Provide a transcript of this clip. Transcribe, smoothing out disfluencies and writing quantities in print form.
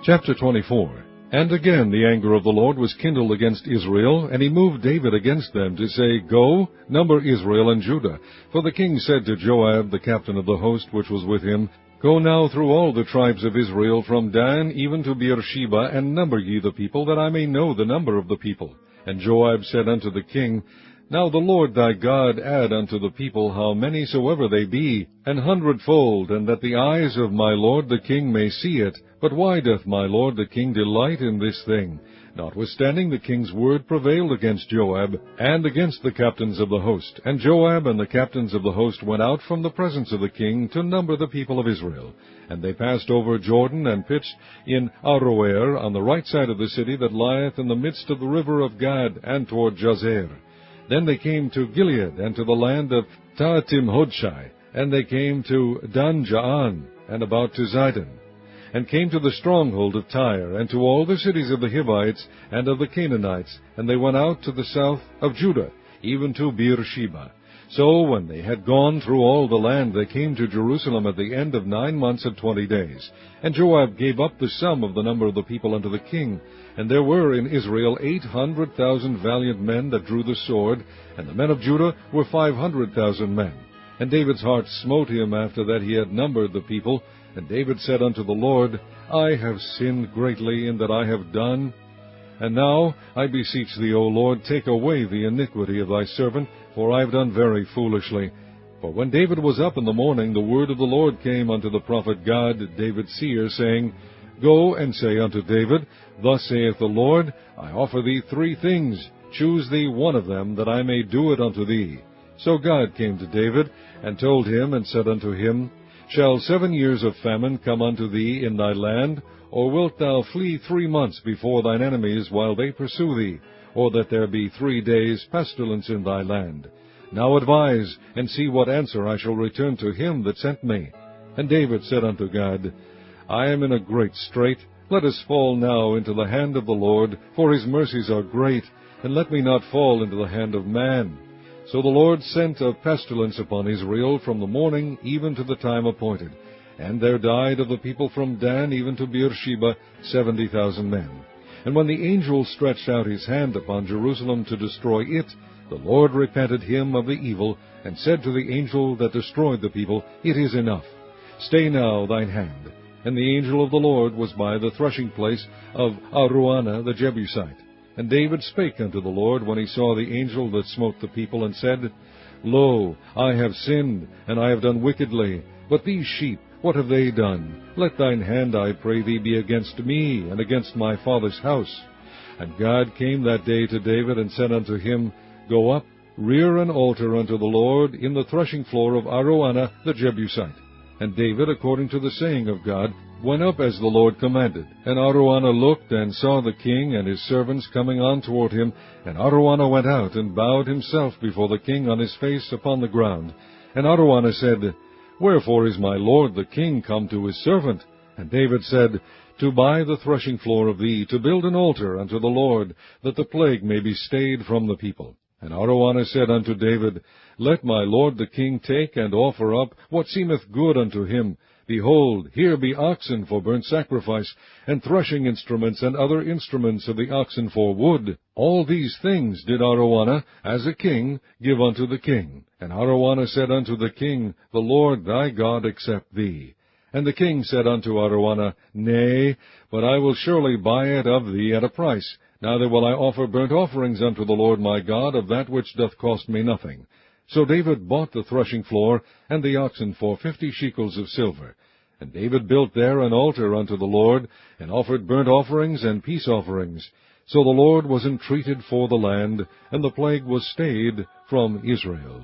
Chapter 24. And again the anger of the Lord was kindled against Israel, and he moved David against them to say, Go, number Israel and Judah. For the king said to Joab, the captain of the host which was with him, Go now through all the tribes of Israel, from Dan even to Beersheba, and number ye the people, that I may know the number of the people. And Joab said unto the king, Now the Lord thy God add unto the people how many soever they be, 100-fold, and that the eyes of my lord the king may see it. But why doth my lord the king delight in this thing? Notwithstanding the king's word prevailed against Joab, and against the captains of the host. And Joab and the captains of the host went out from the presence of the king to number the people of Israel. And they passed over Jordan, and pitched in Aroer, on the right side of the city that lieth in the midst of the river of Gad, and toward Jazer. Then they came to Gilead, and to the land of Tahtim-Hodshai, and they came to Dan-Jaan, and about to Zidon, and came to the stronghold of Tyre, and to all the cities of the Hivites and of the Canaanites, and they went out to the south of Judah, even to Beersheba. So when they had gone through all the land, they came to Jerusalem at the end of 9 months and 20 days. And Joab gave up the sum of the number of the people unto the king. And there were in Israel 800,000 valiant men that drew the sword, and the men of Judah were 500,000 men. And David's heart smote him after that he had numbered the people. And David said unto the Lord, I have sinned greatly in that I have done. And now, I beseech thee, O Lord, take away the iniquity of thy servant, for I have done very foolishly. For when David was up in the morning, the word of the Lord came unto the prophet Gad, David's seer, saying, Go and say unto David, Thus saith the Lord, I offer thee 3 things. Choose thee one of them, that I may do it unto thee. So God came to David, and told him, and said unto him, Shall 7 years of famine come unto thee in thy land? Or wilt thou flee 3 months before thine enemies while they pursue thee? Or that there be 3 days pestilence in thy land? Now advise, and see what answer I shall return to him that sent me. And David said unto God, I am in a great strait. Let us fall now into the hand of the Lord, for his mercies are great, and let me not fall into the hand of man. So the Lord sent a pestilence upon Israel from the morning even to the time appointed. And there died of the people from Dan even to Beersheba 70,000 men. And when the angel stretched out his hand upon Jerusalem to destroy it, the Lord repented him of the evil, and said to the angel that destroyed the people, It is enough. Stay now thine hand. And the angel of the Lord was by the threshing place of Araunah the Jebusite. And David spake unto the Lord when he saw the angel that smote the people, and said, Lo, I have sinned, and I have done wickedly. But these sheep, what have they done? Let thine hand, I pray thee, be against me, and against my father's house. And God came that day to David, and said unto him, Go up, rear an altar unto the Lord in the threshing floor of Araunah the Jebusite. And David, according to the saying of God, went up as the Lord commanded. And Araunah looked, and saw the king and his servants coming on toward him. And Araunah went out, and bowed himself before the king on his face upon the ground. And Araunah said, Wherefore is my lord the king come to his servant? And David said, To buy the threshing floor of thee, to build an altar unto the Lord, that the plague may be stayed from the people. And Araunah said unto David, Let my lord the king take and offer up what seemeth good unto him. Behold, here be oxen for burnt sacrifice, and threshing instruments, and other instruments of the oxen for wood. All these things did Araunah, as a king, give unto the king. And Araunah said unto the king, The Lord thy God accept thee. And the king said unto Araunah, Nay, but I will surely buy it of thee at a price. Neither will I offer burnt offerings unto the Lord my God of that which doth cost me nothing. So David bought the threshing floor and the oxen for 50 shekels of silver. And David built there an altar unto the Lord, and offered burnt offerings and peace offerings. So the Lord was entreated for the land, and the plague was stayed from Israel.